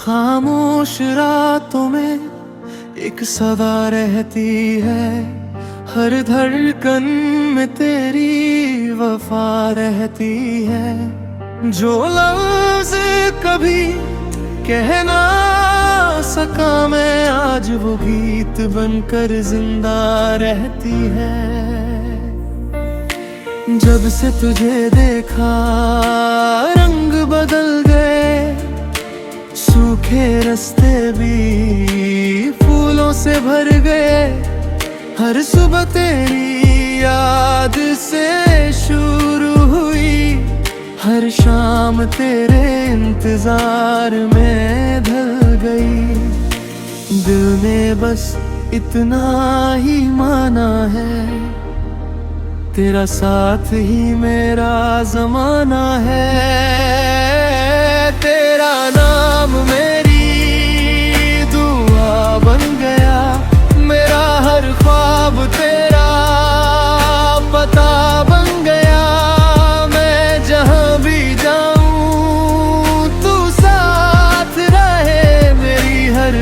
खामोश रातों में एक सदा रहती है, हर धड़कन में तेरी वफा रहती है। जो लफ्ज कभी कह ना सका मैं, आज वो गीत बनकर जिंदा रहती है। जब से तुझे देखा रंग बदल गए, सूखे रास्ते भी फूलों से भर गए। हर सुबह तेरी याद से शुरू हुई, हर शाम तेरे इंतजार में ढल गई। दिल ने बस इतना ही माना है, तेरा साथ ही मेरा जमाना है। तेरा नाम मेरी दुआ बन गया, मेरा हर ख्वाब तेरा पता बन गया। मैं जहाँ भी जाऊँ तू साथ रहे, मेरी हर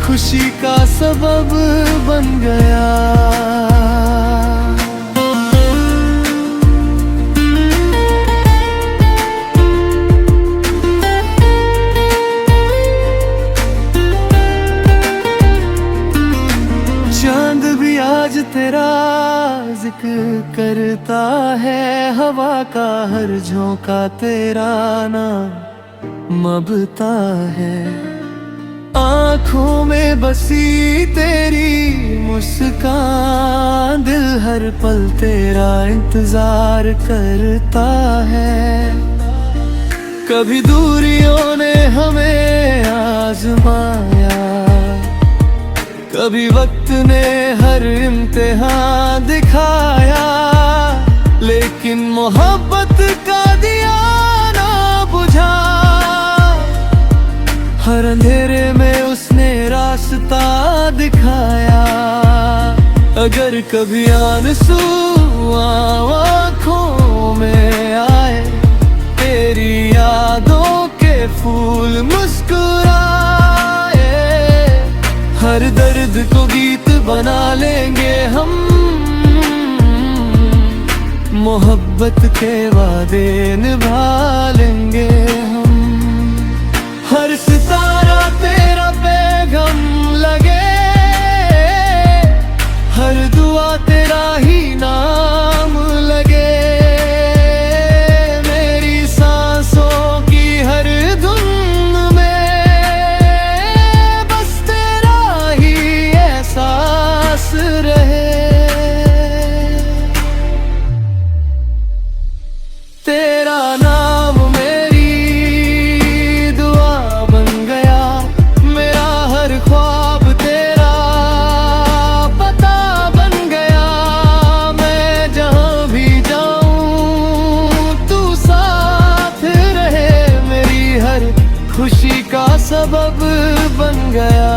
खुशी का सबब बन गया। आज तेरा जिक्र करता है, हवा का हर झोंका तेरा नाम मबता है। आँखों में बसी तेरी मुस्कान, दिल हर पल तेरा इंतजार करता है। कभी दूरियों ने हमें आजमाया, कभी वक्त ने हर इम्तिहान दिखाया। लेकिन मोहब्बत का दिया ना बुझा, हर अंधेरे में उसने रास्ता दिखाया। अगर कभी आंसू आँखों में आए, तेरी यादों के फूल मुस्कुराए। हर दर्द को गीत बना लेंगे हम, मोहब्बत के वादे निभा लेंगे हम। हर सितारा तेरा पैगाम लगे, हर दुआ तेरा ही नाम लगे। मेरी सांसों की हर धुन में बस तेरा ही एहसास रहे। तेरा नाम मेरी दुआ बन गया, मेरा हर ख्वाब तेरा पता बन गया। मैं जहाँ भी जाऊँ तू साथ रहे, मेरी हर खुशी का सबब बन गया।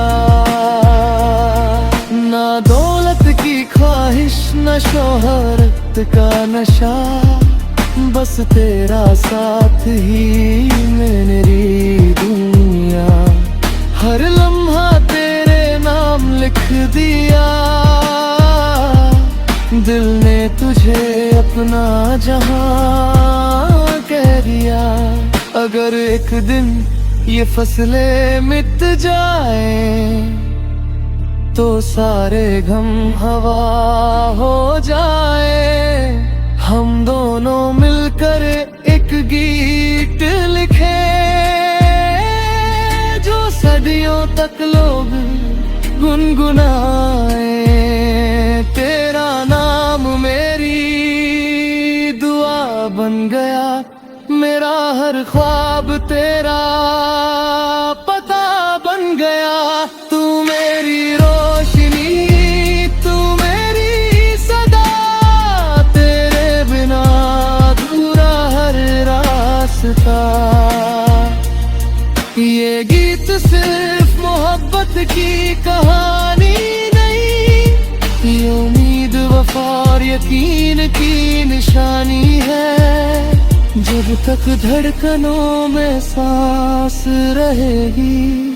ना दौलत की ख्वाहिश, न शोहरत का नशा, बस तेरा साथ ही मेरी दुनिया। हर लम्हा तेरे नाम लिख दिया, दिल ने तुझे अपना जहां कह दिया। अगर एक दिन ये फसलें मिट जाए, तो सारे गम हवा हो जाए। हम दोनों मिलकर एक गीत लिखे, जो सदियों तक लोग गुनगुनाए। तेरा नाम मेरी दुआ बन गया, मेरा हर ख्वाब तेरा पता बन गया। तू मेरी रोशनी, तू मेरी सदा, तेरे बिना अधूरा हर रास्ता। ये गीत सिर्फ मोहब्बत की कहानी नहीं, ये उम्मीद, वफा और यकीन की निशानी है। जब तक धड़कनों में सांस रहेगी,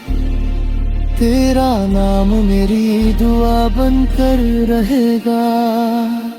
तेरा नाम मेरी दुआ बनकर रहेगा।